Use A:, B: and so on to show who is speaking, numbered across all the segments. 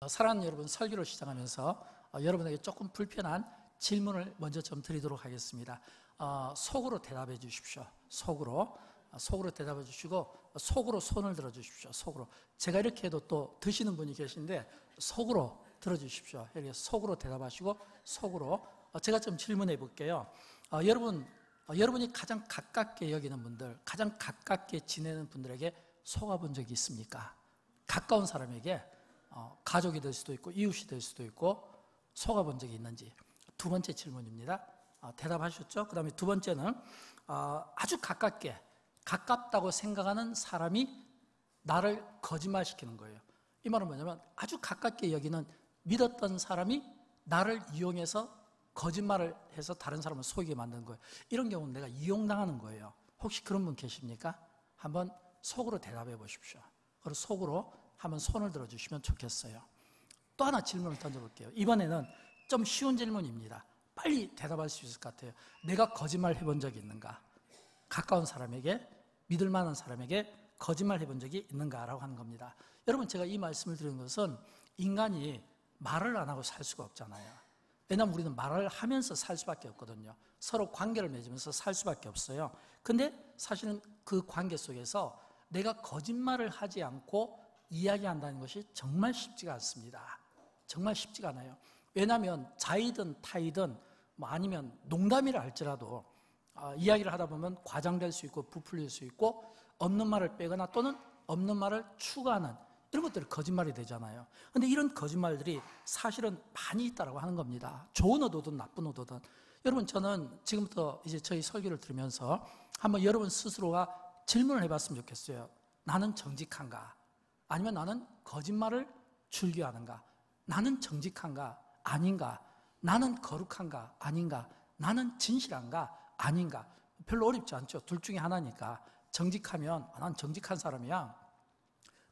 A: 사랑하는 여러분, 설교를 시작하면서 여러분에게 조금 불편한 질문을 먼저 좀 드리도록 하겠습니다. 속으로 대답해 주십시오. 속으로 대답해 주시고 속으로 손을 들어 주십시오. 속으로. 제가 이렇게 해도 또 드시는 분이 계신데 속으로 들어 주십시오. 이렇게 속으로 대답하시고 속으로. 제가 좀 질문해 볼게요. 여러분이 가장 가깝게 여기는 분들, 가장 가깝게 지내는 분들에게 속아본 적이 있습니까? 가까운 사람에게 가족이 될 수도 있고 이웃이 될 수도 있고 속아본 적이 있는지. 두 번째 질문입니다. 대답하셨죠? 그 다음에 두 번째는 아주 가깝다고 생각하는 사람이 나를 거짓말시키는 거예요. 이 말은 뭐냐면 아주 가깝게 여기는 믿었던 사람이 나를 이용해서 거짓말을 해서 다른 사람을 속이게 만드는 거예요. 이런 경우는 내가 이용당하는 거예요. 혹시 그런 분 계십니까? 한번 속으로 대답해 보십시오. 그리고 속으로 한번 손을 들어주시면 좋겠어요. 또 하나 질문을 던져볼게요. 이번에는 좀 쉬운 질문입니다. 빨리 대답할 수 있을 것 같아요. 내가 거짓말 해본 적이 있는가? 가까운 사람에게, 믿을 만한 사람에게 거짓말 해본 적이 있는가라고 하는 겁니다. 여러분, 제가 이 말씀을 드리는 것은 인간이 말을 안 하고 살 수가 없잖아요. 왜냐하면 우리는 말을 하면서 살 수밖에 없거든요. 서로 관계를 맺으면서 살 수밖에 없어요. 근데 사실은 그 관계 속에서 내가 거짓말을 하지 않고 이야기한다는 것이 정말 쉽지가 않습니다. 정말 쉽지가 않아요. 왜냐하면 자이든 타이든 아니면 농담이라 할지라도 이야기를 하다 보면 과장될 수 있고 부풀릴 수 있고 없는 말을 빼거나 또는 없는 말을 추가하는 이런 것들이 거짓말이 되잖아요. 그런데 이런 거짓말들이 사실은 많이 있다고 하는 겁니다. 좋은 의도든 나쁜 의도든. 여러분, 저는 지금부터 이제 저희 설교를 들으면서 한번 여러분 스스로가 질문을 해봤으면 좋겠어요. 나는 정직한가? 아니면 나는 거짓말을 즐겨하는가? 나는 정직한가? 아닌가? 나는 거룩한가? 아닌가? 나는 진실한가? 아닌가? 별로 어렵지 않죠. 둘 중에 하나니까. 정직하면 난 정직한 사람이야.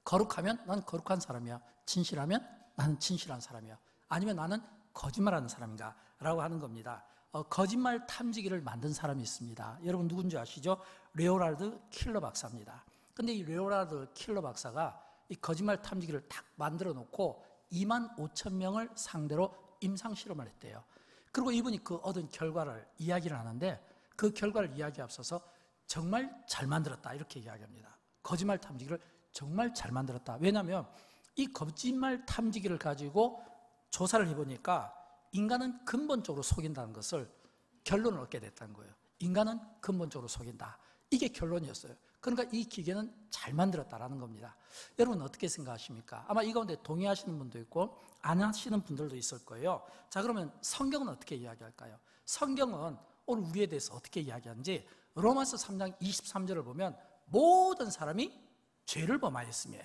A: 거룩하면 난 거룩한 사람이야. 진실하면 나는 진실한 사람이야. 아니면 나는 거짓말하는 사람인가? 라고 하는 겁니다. 거짓말 탐지기를 만든 사람이 있습니다. 여러분 누군지 아시죠? 레오나르드 킬러 박사입니다. 근데 이 레오나르드 킬러 박사가 이 거짓말 탐지기를 딱 만들어 놓고 25,000명을 상대로 임상실험을 했대요. 그리고 이분이 그 얻은 결과를 이야기를 하는데 그 결과를 이야기에 앞서서 정말 잘 만들었다 이렇게 이야기합니다. 거짓말 탐지기를 정말 잘 만들었다. 왜냐하면 이 거짓말 탐지기를 가지고 조사를 해보니까 인간은 근본적으로 속인다는 것을 결론을 얻게 됐다는 거예요. 인간은 근본적으로 속인다. 이게 결론이었어요. 그러니까 이 기계는 잘 만들었다라는 겁니다. 여러분 어떻게 생각하십니까? 아마 이 가운데 동의하시는 분도 있고 안 하시는 분들도 있을 거예요. 자, 그러면 성경은 어떻게 이야기할까요? 성경은 오늘 우리에 대해서 어떻게 이야기하는지 로마서 3장 23절을 보면 모든 사람이 죄를 범하였으며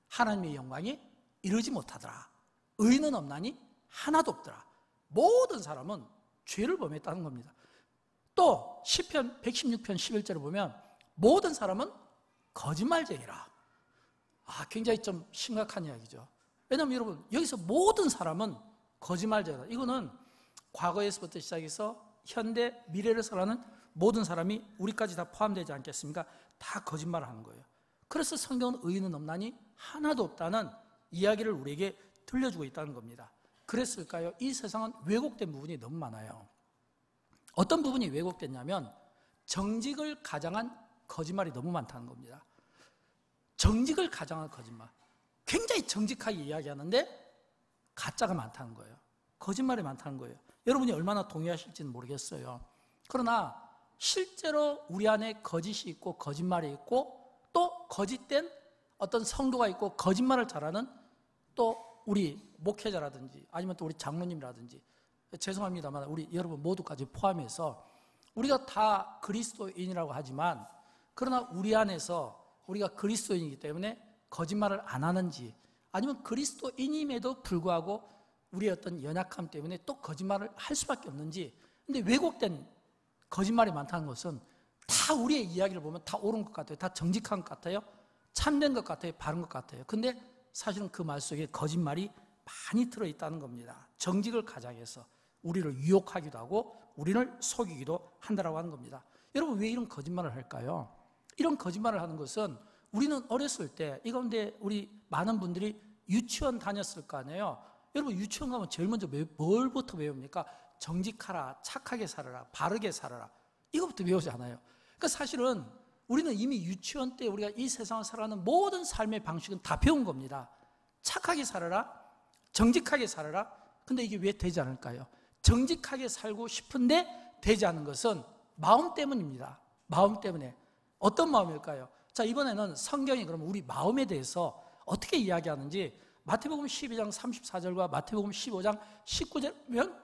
A: 하나님의 영광이 이루지 못하더라. 의는 없나니 하나도 없더라. 모든 사람은 죄를 범했다는 겁니다. 또 시편 116편 11절을 보면 모든 사람은 거짓말쟁이라. 굉장히 좀 심각한 이야기죠. 왜냐하면 여러분 여기서 모든 사람은 거짓말쟁이다. 이거는 과거에서부터 시작해서 현대 미래를 살아가는 모든 사람이 우리까지 다 포함되지 않겠습니까? 다 거짓말을 하는 거예요. 그래서 성경은 의인은 없나니 하나도 없다는 이야기를 우리에게 들려주고 있다는 겁니다. 그랬을까요? 이 세상은 왜곡된 부분이 너무 많아요. 어떤 부분이 왜곡됐냐면 정직을 가장한 거짓말이 너무 많다는 겁니다. 정직을 가장한 거짓말. 굉장히 정직하게 이야기하는데 가짜가 많다는 거예요. 거짓말이 많다는 거예요. 여러분이 얼마나 동의하실지는 모르겠어요. 그러나 실제로 우리 안에 거짓이 있고 거짓말이 있고 또 거짓된 어떤 성도가 있고 거짓말을 잘하는 또 우리 목회자라든지 아니면 또 우리 장로님이라든지 죄송합니다만 우리 여러분 모두까지 포함해서 우리가 다 그리스도인이라고 하지만 그러나 우리 안에서 우리가 그리스도인이기 때문에 거짓말을 안 하는지 아니면 그리스도인임에도 불구하고 우리의 어떤 연약함 때문에 또 거짓말을 할 수밖에 없는지. 근데 왜곡된 거짓말이 많다는 것은 다 우리의 이야기를 보면 다 옳은 것 같아요. 다 정직한 것 같아요. 참된 것 같아요. 바른 것 같아요. 근데 사실은 그 말 속에 거짓말이 많이 들어있다는 겁니다. 정직을 가장해서 우리를 유혹하기도 하고 우리를 속이기도 한다고 하는 겁니다. 여러분 왜 이런 거짓말을 할까요? 이런 거짓말을 하는 것은 우리는 어렸을 때 이 가운데 우리 많은 분들이 유치원 다녔을 거 아니에요. 여러분 유치원 가면 제일 먼저 뭘부터 배웁니까? 정직하라, 착하게 살아라, 바르게 살아라, 이것부터 배우잖아요. 그러니까 사실은 우리는 이미 유치원 때 우리가 이 세상을 살아가는 모든 삶의 방식은 다 배운 겁니다. 착하게 살아라, 정직하게 살아라. 근데 이게 왜 되지 않을까요? 정직하게 살고 싶은데 되지 않는 것은 마음 때문입니다. 마음 때문에. 어떤 마음일까요? 자, 이번에는 성경이 그러면 우리 마음에 대해서 어떻게 이야기하는지 마태복음 12장 34절과 마태복음 15장 19절면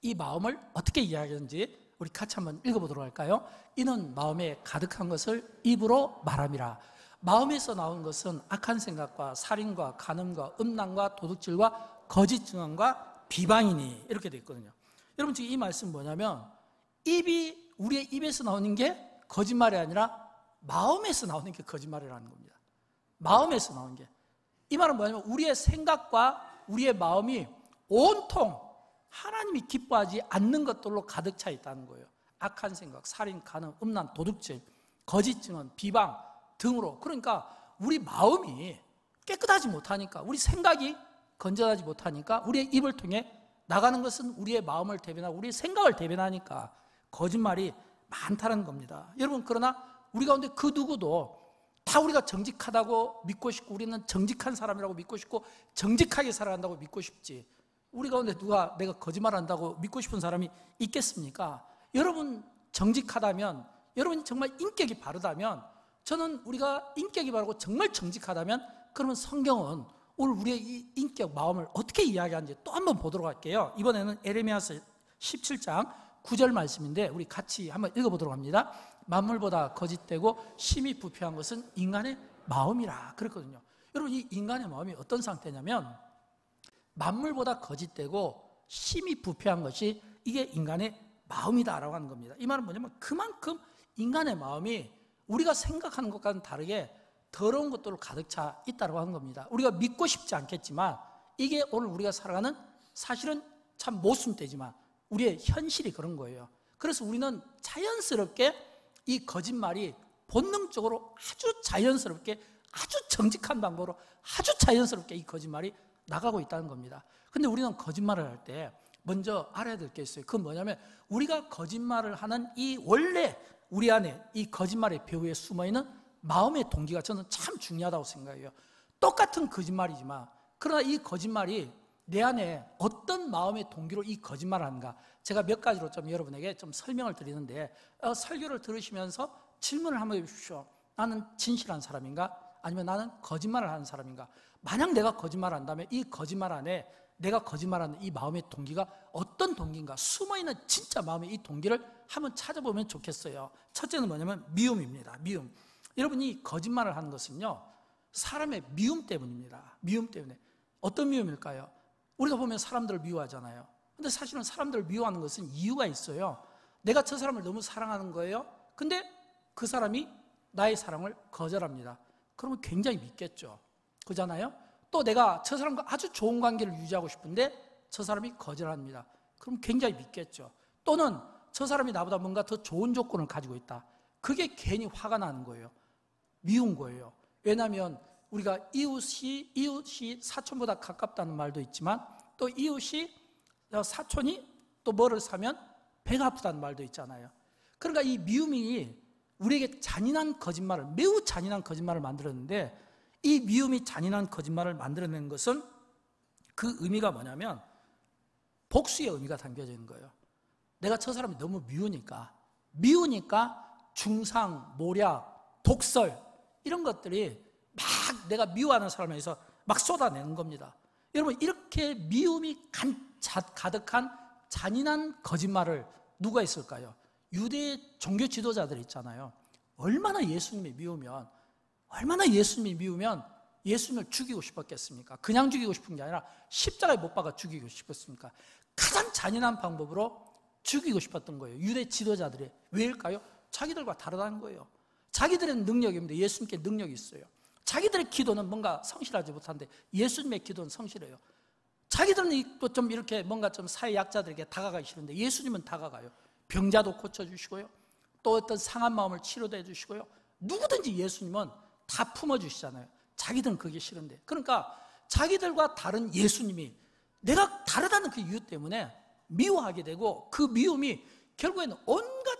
A: 이 마음을 어떻게 이야기하는지 우리 같이 한번 읽어보도록 할까요? 이는 마음에 가득한 것을 입으로 말함이라. 마음에서 나온 것은 악한 생각과 살인과 간음과 음란과 도둑질과 거짓 증언과 비방이니, 이렇게 되어 있거든요. 여러분 지금 이 말씀 뭐냐면 우리의 입에서 나오는 게 거짓말이 아니라 마음에서 나오는 게 거짓말이라는 겁니다. 마음에서 나오는 게. 이 말은 뭐냐면 우리의 생각과 우리의 마음이 온통 하나님이 기뻐하지 않는 것들로 가득 차 있다는 거예요. 악한 생각, 살인, 간음, 음란, 도둑질, 거짓 증언, 비방 등으로. 그러니까 우리 마음이 깨끗하지 못하니까, 우리 생각이 건전하지 못하니까 우리의 입을 통해 나가는 것은 우리의 마음을 대변하고 우리의 생각을 대변하니까 거짓말이 많다는 겁니다. 여러분, 그러나 우리 가운데 그 누구도 다 우리가 정직하다고 믿고 싶고 우리는 정직한 사람이라고 믿고 싶고 정직하게 살아간다고 믿고 싶지, 우리 가운데 누가 내가 거짓말한다고 믿고 싶은 사람이 있겠습니까? 여러분 정직하다면, 여러분이 정말 인격이 바르다면, 저는 우리가 인격이 바르고 정말 정직하다면, 그러면 성경은 오늘 우리의 이 인격, 마음을 어떻게 이야기하는지 또 한번 보도록 할게요. 이번에는 에레미야서 17장 9절 말씀인데 우리 같이 한번 읽어보도록 합니다. 만물보다 거짓되고 심히 부패한 것은 인간의 마음이라 그랬거든요. 여러분, 이 인간의 마음이 어떤 상태냐면 만물보다 거짓되고 심히 부패한 것이 이게 인간의 마음이다라고 하는 겁니다. 이 말은 뭐냐면 그만큼 인간의 마음이 우리가 생각하는 것과는 다르게 더러운 것들로 가득 차 있다고 하는 겁니다. 우리가 믿고 싶지 않겠지만 이게 오늘 우리가 살아가는, 사실은 참 모순되지만 우리의 현실이 그런 거예요. 그래서 우리는 자연스럽게 이 거짓말이 본능적으로 아주 자연스럽게, 아주 정직한 방법으로 아주 자연스럽게 이 거짓말이 나가고 있다는 겁니다. 근데 우리는 거짓말을 할 때 먼저 알아야 될 게 있어요. 그건 뭐냐면 우리가 거짓말을 하는 이 원래 우리 안에 이 거짓말의 배후에 숨어있는 마음의 동기가 저는 참 중요하다고 생각해요. 똑같은 거짓말이지만 그러나 이 거짓말이 내 안에 어떤 마음의 동기로 이 거짓말을 하는가, 제가 몇 가지로 좀 여러분에게 좀 설명을 드리는데 설교를 들으시면서 질문을 한번 해주십시오. 나는 진실한 사람인가? 아니면 나는 거짓말을 하는 사람인가? 만약 내가 거짓말을 한다면 이 거짓말 안에 내가 거짓말하는 이 마음의 동기가 어떤 동기인가, 숨어있는 진짜 마음의 이 동기를 한번 찾아보면 좋겠어요. 첫째는 뭐냐면 미움입니다. 미움. 여러분, 이 거짓말을 하는 것은요 사람의 미움 때문입니다. 미움 때문에. 어떤 미움일까요? 우리가 보면 사람들을 미워하잖아요. 근데 사실은 사람들을 미워하는 것은 이유가 있어요. 내가 저 사람을 너무 사랑하는 거예요. 근데 그 사람이 나의 사랑을 거절합니다. 그러면 굉장히 밉겠죠. 그잖아요. 또 내가 저 사람과 아주 좋은 관계를 유지하고 싶은데 저 사람이 거절합니다. 그럼 굉장히 밉겠죠. 또는 저 사람이 나보다 뭔가 더 좋은 조건을 가지고 있다. 그게 괜히 화가 나는 거예요. 미운 거예요. 왜냐하면 우리가 이웃이 사촌보다 가깝다는 말도 있지만 또 이웃이 사촌이 또 뭐를 사면 배가 아프다는 말도 있잖아요. 그러니까 이 미움이 우리에게 잔인한 거짓말을, 매우 잔인한 거짓말을 만들었는데, 이 미움이 잔인한 거짓말을 만들어낸 것은 그 의미가 뭐냐면 복수의 의미가 담겨져 있는 거예요. 내가 저 사람이 너무 미우니까 중상, 모략, 독설 이런 것들이 막 내가 미워하는 사람에 대해서 막 쏟아내는 겁니다. 여러분, 이렇게 미움이 가득한 잔인한 거짓말을 누가 했을까요? 유대 종교 지도자들 있잖아요. 얼마나 예수님이 미우면 예수님을 죽이고 싶었겠습니까? 그냥 죽이고 싶은 게 아니라 십자가에 못 박아 죽이고 싶었습니까? 가장 잔인한 방법으로 죽이고 싶었던 거예요. 유대 지도자들이. 왜일까요? 자기들과 다르다는 거예요. 자기들은 능력이 없는데 예수님께 능력이 있어요. 자기들의 기도는 뭔가 성실하지 못한데 예수님의 기도는 성실해요. 자기들은 또 좀 이렇게 뭔가 좀 사회 약자들에게 다가가기 싫은데 예수님은 다가가요. 병자도 고쳐주시고요, 또 어떤 상한 마음을 치료도 해주시고요, 누구든지 예수님은 다 품어주시잖아요. 자기들은 그게 싫은데. 그러니까 자기들과 다른 예수님이 내가 다르다는 그 이유 때문에 미워하게 되고, 그 미움이 결국에는 온갖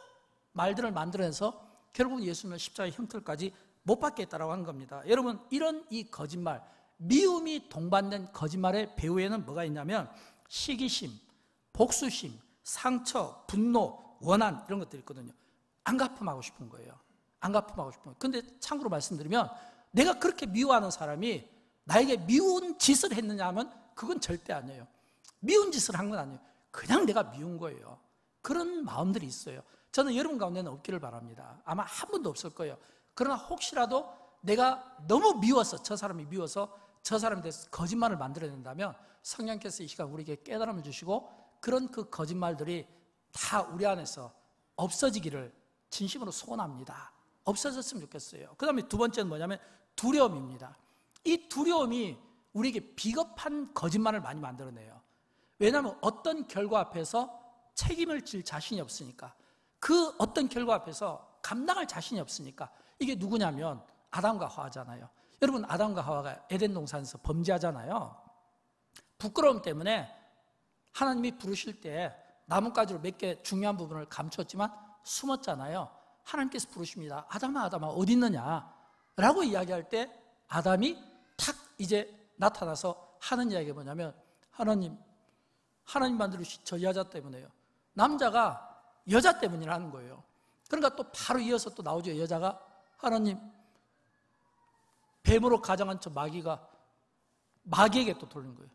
A: 말들을 만들어내서 결국은 예수님을 십자가의 형틀까지 못 받게 했다라고 하는 겁니다. 여러분, 이런 이 거짓말, 미움이 동반된 거짓말의 배후에는 뭐가 있냐면 시기심, 복수심, 상처, 분노, 원한, 이런 것들이 있거든요. 안갚음하고 싶은 거예요. 안갚음하고 싶은 거예요. 근데 참고로 말씀드리면 내가 그렇게 미워하는 사람이 나에게 미운 짓을 했느냐 하면 그건 절대 아니에요. 미운 짓을 한 건 아니에요. 그냥 내가 미운 거예요. 그런 마음들이 있어요. 저는 여러분 가운데는 없기를 바랍니다. 아마 한 번도 없을 거예요. 그러나 혹시라도 내가 너무 미워서, 저 사람이 미워서 저 사람에 대해서 거짓말을 만들어낸다면 성령께서 이 시간 우리에게 깨달음을 주시고 그런 그 거짓말들이 다 우리 안에서 없어지기를 진심으로 소원합니다. 없어졌으면 좋겠어요. 그 다음에 두 번째는 뭐냐면 두려움입니다. 이 두려움이 우리에게 비겁한 거짓말을 많이 만들어내요. 왜냐하면 어떤 결과 앞에서 책임을 질 자신이 없으니까, 그 어떤 결과 앞에서 감당할 자신이 없으니까. 이게 누구냐면 아담과 하와잖아요. 여러분, 아담과 하와가 에덴 동산에서 범죄하잖아요. 부끄러움 때문에 하나님이 부르실 때 나뭇가지로 몇 개 중요한 부분을 감췄지만 숨었잖아요. 하나님께서 부르십니다. 아담아, 아담아, 어디 있느냐? 라고 이야기할 때 아담이 탁 이제 나타나서 하는 이야기가 뭐냐면, 하나님 만들으신 저 여자 때문에요. 남자가 여자 때문이라는 거예요. 그러니까 또 바로 이어서 또 나오죠. 여자가, 하나님, 뱀으로 가장한 저 마귀가 마귀에게 또 돌리는 거예요.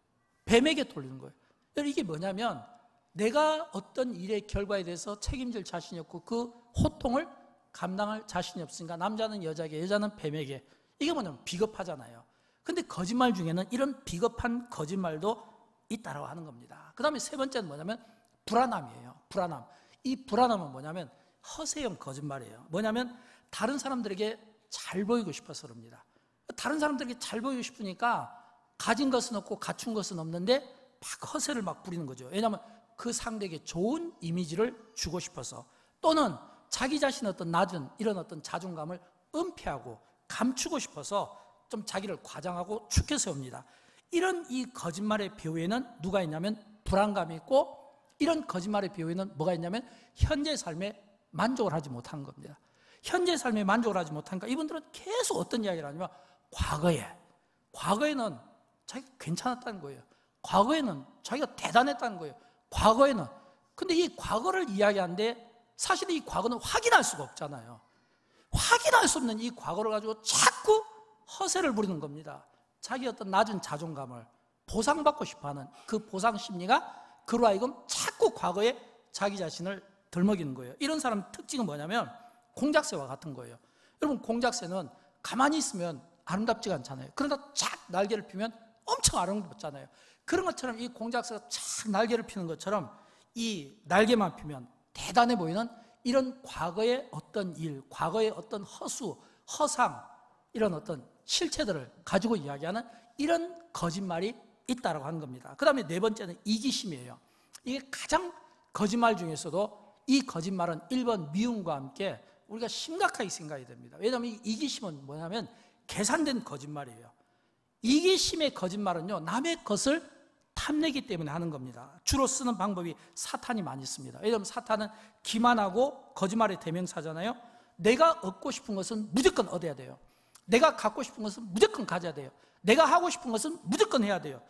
A: 뱀에게 돌리는 거예요. 이게 뭐냐면 내가 어떤 일의 결과에 대해서 책임질 자신이 없고 그 호통을 감당할 자신이 없으니까 남자는 여자에게, 여자는 뱀에게. 이게 뭐냐면 비겁하잖아요. 근데 거짓말 중에는 이런 비겁한 거짓말도 있다라고 하는 겁니다. 그 다음에 세 번째는 뭐냐면 불안함이에요. 불안함. 이 불안함은 뭐냐면 허세형 거짓말이에요. 뭐냐면 다른 사람들에게 잘 보이고 싶어서 그럽니다. 다른 사람들에게 잘 보이고 싶으니까 가진 것은 없고 갖춘 것은 없는데 막 허세를 막 부리는 거죠. 왜냐하면 그 상대에게 좋은 이미지를 주고 싶어서, 또는 자기 자신의 어떤 낮은 이런 어떤 자존감을 은폐하고 감추고 싶어서 좀 자기를 과장하고 축해 세웁니다. 이런 이 거짓말의 배후에는 누가 있냐면 불안감이 있고, 이런 거짓말의 배후에는 뭐가 있냐면 현재 삶에 만족을 하지 못하는 겁니다. 현재 삶에 만족을 하지 못하니까 이분들은 계속 어떤 이야기를 하냐면 과거에는 자기가 괜찮았다는 거예요. 과거에는 자기가 대단했다는 거예요. 과거에는. 근데 이 과거를 이야기하는데 사실 이 과거는 확인할 수가 없잖아요. 확인할 수 없는 이 과거를 가지고 자꾸 허세를 부리는 겁니다. 자기 어떤 낮은 자존감을 보상받고 싶어하는 그 보상 심리가 그로 하여금 자꾸 과거에 자기 자신을 덜먹이는 거예요. 이런 사람 특징은 뭐냐면 공작새와 같은 거예요. 여러분, 공작새는 가만히 있으면 아름답지가 않잖아요. 그러다 쫙 날개를 피면 엄청 아름답잖아요. 그런 것처럼 이 공작새가 쫙 날개를 피는 것처럼 이 날개만 피면 대단해 보이는 이런 과거의 어떤 일, 과거의 어떤 허수, 허상, 이런 어떤 실체들을 가지고 이야기하는 이런 거짓말이 있다라고 하는 겁니다. 그 다음에 네 번째는 이기심이에요. 이게 가장 거짓말 중에서도 이 거짓말은 1번 미움과 함께 우리가 심각하게 생각해야 됩니다. 왜냐하면 이 이기심은 뭐냐면 계산된 거짓말이에요. 이기심의 거짓말은요, 남의 것을 탐내기 때문에 하는 겁니다. 주로 쓰는 방법이 사탄이 많이 씁니다. 왜냐하면 사탄은 기만하고 거짓말의 대명사잖아요. 내가 얻고 싶은 것은 무조건 얻어야 돼요. 내가 갖고 싶은 것은 무조건 가져야 돼요. 내가 하고 싶은 것은 무조건 해야 돼요.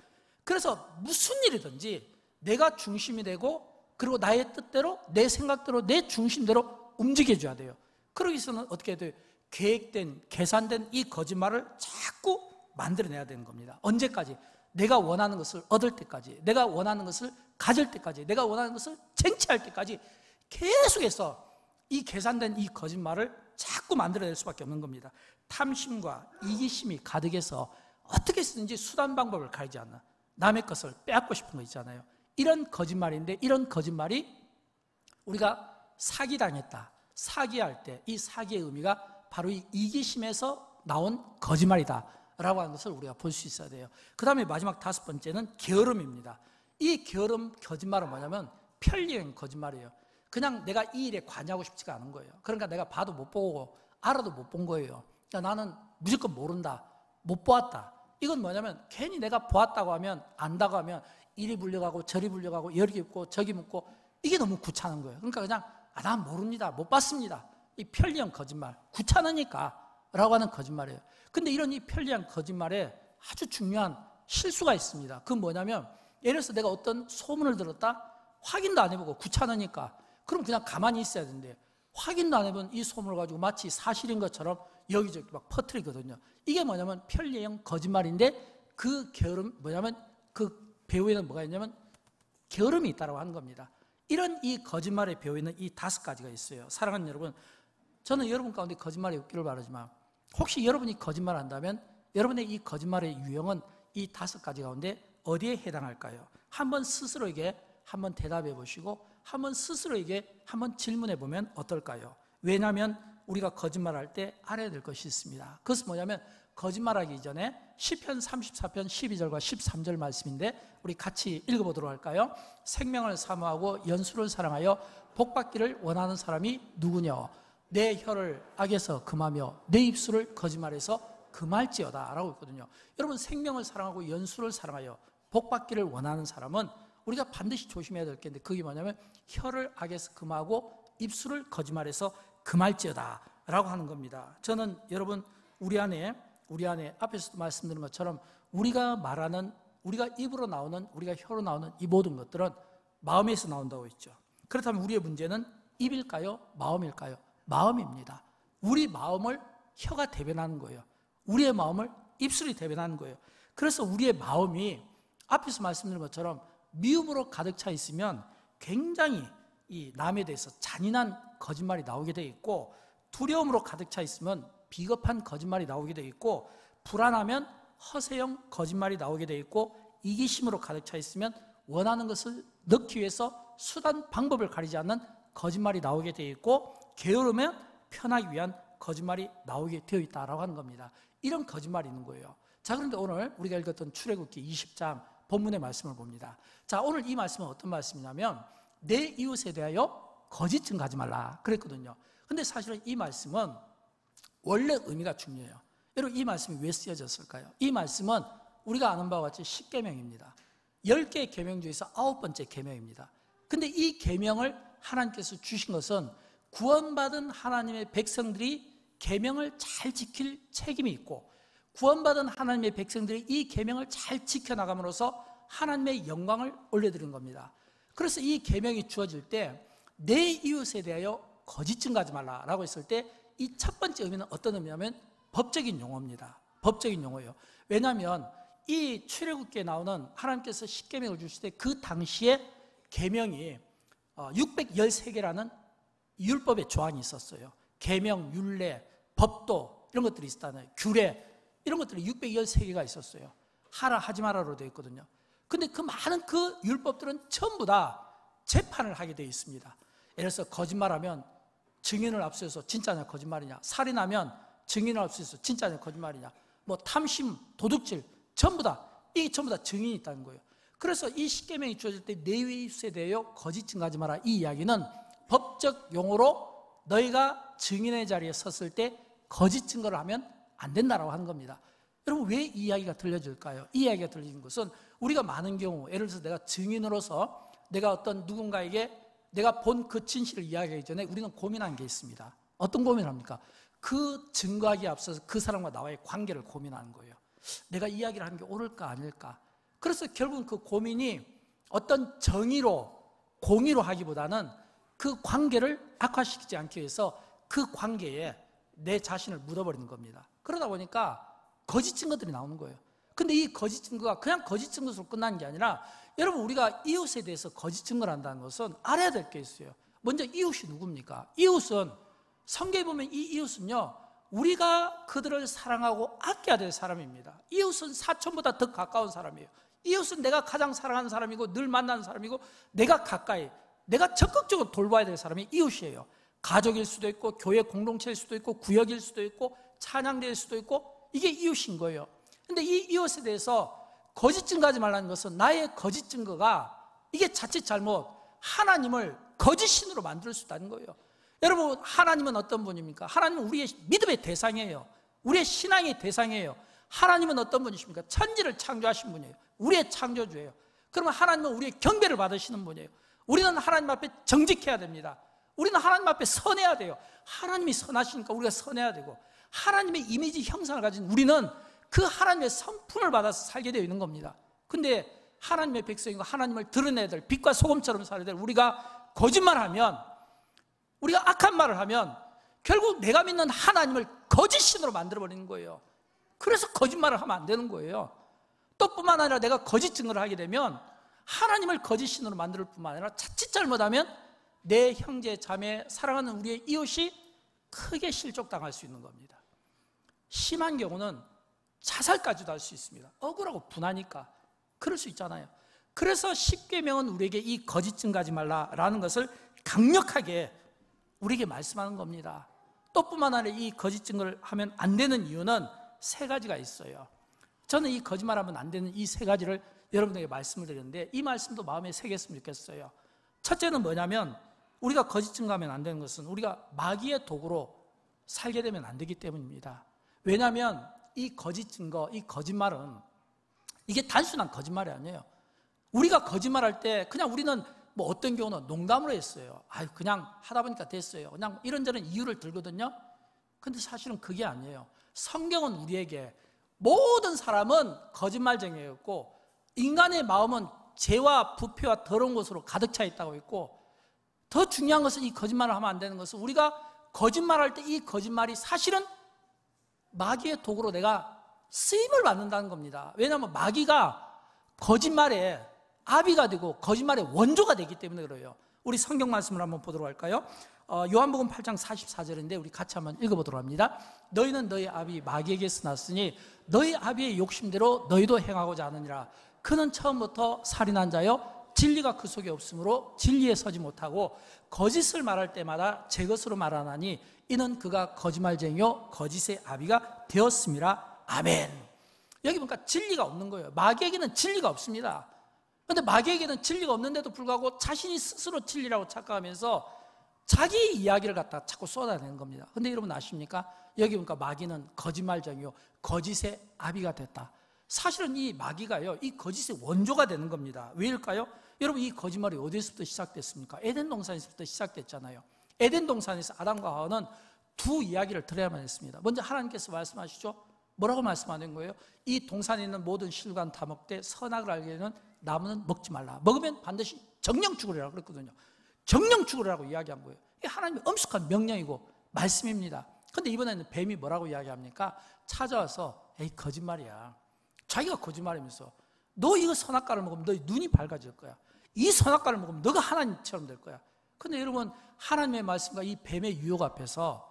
A: 그래서 무슨 일이든지 내가 중심이 되고, 그리고 나의 뜻대로, 내 생각대로, 내 중심대로 움직여줘야 돼요. 그러기 위해서는 어떻게 해야 돼요? 계획된, 계산된 이 거짓말을 자꾸 만들어내야 되는 겁니다. 언제까지? 내가 원하는 것을 얻을 때까지, 내가 원하는 것을 가질 때까지, 내가 원하는 것을 쟁취할 때까지 계속해서 이 계산된 이 거짓말을 자꾸 만들어낼 수밖에 없는 겁니다. 탐심과 이기심이 가득해서 어떻게 쓰든지 수단 방법을 가리지 않나, 남의 것을 빼앗고 싶은 거 있잖아요. 이런 거짓말인데, 이런 거짓말이 우리가 사기당했다, 사기할 때 이 사기의 의미가 바로 이 이기심에서 나온 거짓말이다 라고 하는 것을 우리가 볼 수 있어야 돼요. 그 다음에 마지막 다섯 번째는 게으름입니다. 이 게으름 거짓말은 뭐냐면 편리한 거짓말이에요. 그냥 내가 이 일에 관여하고 싶지가 않은 거예요. 그러니까 내가 봐도 못 보고 알아도 못 본 거예요. 그러니까 나는 무조건 모른다, 못 보았다, 이건 뭐냐면 괜히 내가 보았다고 하면, 안다고 하면 이리 불려가고 저리 불려가고 여기 묻고 저기 묻고 이게 너무 귀찮은 거예요. 그러니까 그냥 난 모릅니다, 못 봤습니다, 이 편리한 거짓말, 귀찮으니까 라고 하는 거짓말이에요. 근데 이런 이 편리한 거짓말에 아주 중요한 실수가 있습니다. 그건 뭐냐면, 예를 들어서 내가 어떤 소문을 들었다, 확인도 안 해보고 귀찮으니까, 그럼 그냥 가만히 있어야 되는데, 확인도 안 해본 이 소문을 가지고 마치 사실인 것처럼 여기저기 막 퍼뜨리거든요. 이게 뭐냐면 편리형 거짓말인데, 그 게으름, 뭐냐면 그 배후에는 뭐가 있냐면 게으름이 있다고 하는 겁니다. 이런 이 거짓말의 배후에는 이 5가지가 있어요. 사랑하는 여러분, 저는 여러분 가운데 거짓말이 없기를 바라지만, 혹시 여러분이 거짓말 한다면 여러분의 이 거짓말의 유형은 이 5가지 가운데 어디에 해당할까요? 한번 스스로에게 한번 대답해 보시고 한번 스스로에게 한번 질문해 보면 어떨까요? 왜냐하면 우리가 거짓말할 때 알아야 될 것이 있습니다. 그것은 뭐냐면, 거짓말하기 이전에 시편 34편 12절과 13절 말씀인데 우리 같이 읽어보도록 할까요? 생명을 사모하고 연수를 사랑하여 복받기를 원하는 사람이 누구냐? 내 혀를 악에서 금하며 내 입술을 거짓말에서 금할지어다 라고 있거든요. 여러분, 생명을 사랑하고 연수를 사랑하여 복받기를 원하는 사람은 우리가 반드시 조심해야 될 게 있는데, 그게 뭐냐면 혀를 악에서 금하고 입술을 거짓말에서 금할지어다 라고 하는 겁니다. 저는 여러분, 우리 안에 앞에서도 말씀드린 것처럼 우리가 말하는, 우리가 입으로 나오는, 우리가 혀로 나오는 이 모든 것들은 마음에서 나온다고 했죠. 그렇다면 우리의 문제는 입일까요? 마음일까요? 마음입니다. 우리 마음을 혀가 대변하는 거예요. 우리의 마음을 입술이 대변하는 거예요. 그래서 우리의 마음이 앞에서 말씀드린 것처럼 미움으로 가득 차 있으면 굉장히 이 남에 대해서 잔인한 거짓말이 나오게 돼 있고, 두려움으로 가득 차 있으면 비겁한 거짓말이 나오게 돼 있고, 불안하면 허세형 거짓말이 나오게 돼 있고, 이기심으로 가득 차 있으면 원하는 것을 넣기 위해서 수단 방법을 가리지 않는 거짓말이 나오게 돼 있고, 게으르면 편하기 위한 거짓말이 나오게 되어 있다라고 하는 겁니다. 이런 거짓말이 있는 거예요. 자, 그런데 오늘 우리가 읽었던 출애굽기 20장 본문의 말씀을 봅니다. 자, 오늘 이 말씀은 어떤 말씀이냐면, 내 이웃에 대하여 거짓 증거하지 말라 그랬거든요. 근데 사실은 이 말씀은 원래 의미가 중요해요. 여러분, 이 말씀이 왜 쓰여졌을까요? 이 말씀은 우리가 아는 바와 같이 10계명입니다. 10개의 계명 중에서 9번째 계명입니다. 근데 이 계명을 하나님께서 주신 것은 구원받은 하나님의 백성들이 계명을 잘 지킬 책임이 있고, 구원받은 하나님의 백성들이 이 계명을 잘 지켜나감으로써 하나님의 영광을 올려드리는 겁니다. 그래서 이 계명이 주어질 때 내 이웃에 대하여 거짓 증거하지 말라라고 했을 때 이 첫 번째 의미는 어떤 의미냐면 법적인 용어입니다. 법적인 용어예요. 왜냐하면 이 출애굽기에 나오는 하나님께서 십계명을 주실 때 그 당시에 계명이 613개라는 율법의 조항이 있었어요. 계명, 율례, 법도 이런 것들이 있었잖아요. 규례 이런 것들이 613개가 있었어요. 하라 하지 마라로 되어 있거든요. 근데 그 많은 그 율법들은 전부 다 재판을 하게 되어 있습니다. 예를 들어서 거짓말하면 증인을 앞세워서 진짜냐 거짓말이냐, 살인하면 증인을 앞세워서 진짜냐 거짓말이냐, 뭐 탐심, 도둑질 전부 다 이게 전부 다 증인이 있다는 거예요. 그래서 이 십계명이 주어질 때 내 이웃에 대하여 거짓 증거하지 마라, 이 이야기는 법적 용어로 너희가 증인의 자리에 섰을 때 거짓 증거를 하면 안 된다라고 하는 겁니다. 여러분, 왜 이 이야기가 들려질까요? 이 이야기가 들려진 것은 우리가 많은 경우, 예를 들어서 내가 증인으로서 내가 어떤 누군가에게 내가 본 그 진실을 이야기하기 전에 우리는 고민한 게 있습니다. 어떤 고민을 합니까? 그 증거하기에 앞서서 그 사람과 나와의 관계를 고민하는 거예요. 내가 이야기를 하는 게 옳을까 아닐까. 그래서 결국은 그 고민이 어떤 정의로, 공의로 하기보다는 그 관계를 악화시키지 않기 위해서 그 관계에 내 자신을 묻어버리는 겁니다. 그러다 보니까 거짓 증거들이 나오는 거예요. 근데 이 거짓 증거가 그냥 거짓 증거로 끝나는 게 아니라, 여러분, 우리가 이웃에 대해서 거짓 증거를 한다는 것은 알아야 될 게 있어요. 먼저 이웃이 누굽니까? 이웃은, 성경에 보면 이 이웃은요, 우리가 그들을 사랑하고 아껴야 될 사람입니다. 이웃은 사촌보다 더 가까운 사람이에요. 이웃은 내가 가장 사랑하는 사람이고 늘 만나는 사람이고 내가 가까이, 내가 적극적으로 돌봐야 될 사람이 이웃이에요. 가족일 수도 있고 교회 공동체일 수도 있고 구역일 수도 있고 찬양대일 수도 있고, 이게 이웃인 거예요. 근데 이 이웃에 대해서 거짓 증거하지 말라는 것은 나의 거짓 증거가 이게 자칫 잘못 하나님을 거짓신으로 만들 수 있다는 거예요. 여러분, 하나님은 어떤 분입니까? 하나님은 우리의 믿음의 대상이에요. 우리의 신앙의 대상이에요. 하나님은 어떤 분이십니까? 천지를 창조하신 분이에요. 우리의 창조주예요. 그러면 하나님은 우리의 경배를 받으시는 분이에요. 우리는 하나님 앞에 정직해야 됩니다. 우리는 하나님 앞에 선해야 돼요. 하나님이 선하시니까 우리가 선해야 되고, 하나님의 이미지 형상을 가진 우리는 그 하나님의 성품을 받아서 살게 되어 있는 겁니다. 근데 하나님의 백성이고 하나님을 드러내야 될 빛과 소금처럼 살아야 될 우리가 거짓말하면, 우리가 악한 말을 하면 결국 내가 믿는 하나님을 거짓신으로 만들어버리는 거예요. 그래서 거짓말을 하면 안 되는 거예요. 또 뿐만 아니라 내가 거짓 증거를 하게 되면 하나님을 거짓신으로 만들 뿐만 아니라 자칫 잘못하면 내 형제, 자매, 사랑하는 우리의 이웃이 크게 실족당할 수 있는 겁니다. 심한 경우는 자살까지도 할 수 있습니다. 억울하고 분하니까 그럴 수 있잖아요. 그래서 십계명은 우리에게 이 거짓 증거하지 말라라는 것을 강력하게 우리에게 말씀하는 겁니다. 또 뿐만 아니라 이 거짓 증거를 하면 안 되는 이유는 세 가지가 있어요. 저는 이 거짓말하면 안 되는 이 세 가지를 여러분에게 말씀을 드렸는데, 이 말씀도 마음에 새겼으면 좋겠어요. 첫째는 뭐냐면, 우리가 거짓 증거하면 안 되는 것은 우리가 마귀의 도구로 살게 되면 안 되기 때문입니다. 왜냐하면 이 거짓 증거, 이 거짓말은 이게 단순한 거짓말이 아니에요. 우리가 거짓말할 때 그냥 우리는 뭐 어떤 경우는 농담으로 했어요. 그냥 하다 보니까 됐어요. 그냥 이런저런 이유를 들거든요. 근데 사실은 그게 아니에요. 성경은 우리에게 모든 사람은 거짓말쟁이였고, 인간의 마음은 죄와 부패와 더러운 것으로 가득 차 있다고 했고, 더 중요한 것은 이 거짓말을 하면 안 되는 것은 우리가 거짓말할 때 이 거짓말이 사실은 마귀의 도구로 내가 쓰임을 받는다는 겁니다. 왜냐하면 마귀가 거짓말의 아비가 되고 거짓말의 원조가 되기 때문에 그래요. 우리 성경 말씀을 한번 보도록 할까요? 요한복음 8장 44절인데 우리 같이 한번 읽어보도록 합니다. 너희는 너희 아비 마귀에게서 났으니 너희 아비의 욕심대로 너희도 행하고자 하느니라. 그는 처음부터 살인한 자여 진리가 그 속에 없으므로 진리에 서지 못하고 거짓을 말할 때마다 제 것으로 말하나니 이는 그가 거짓말쟁이요 거짓의 아비가 되었음이라. 아멘. 여기 보니까 진리가 없는 거예요. 마귀에게는 진리가 없습니다. 그런데 마귀에게는 진리가 없는데도 불구하고 자신이 스스로 진리라고 착각하면서 자기 이야기를 갖다 자꾸 쏟아내는 겁니다. 그런데 여러분 아십니까? 여기 보니까 마귀는 거짓말쟁이요 거짓의 아비가 됐다. 사실은 이 마귀가요, 이 거짓의 원조가 되는 겁니다. 왜일까요? 여러분, 이 거짓말이 어디서부터 시작됐습니까? 에덴 동산에서부터 시작됐잖아요. 에덴 동산에서 아담과 하와는 두 이야기를 들어야만 했습니다. 먼저 하나님께서 말씀하시죠. 뭐라고 말씀하는 거예요? 이 동산에 있는 모든 실과는 다 먹되 선악을 알게 되는 나무는 먹지 말라. 먹으면 반드시 정령 죽으리라고 그랬거든요. 정령 죽으리라고 이야기한 거예요. 이게 하나님의 엄숙한 명령이고 말씀입니다. 그런데 이번에는 뱀이 뭐라고 이야기합니까? 찾아와서 에이 거짓말이야. 자기가 거짓말하면서 너 이거 선악과를 먹으면 너 눈이 밝아질 거야. 이 선악과를 먹으면 너가 하나님처럼 될 거야. 그런데 여러분, 하나님의 말씀과 이 뱀의 유혹 앞에서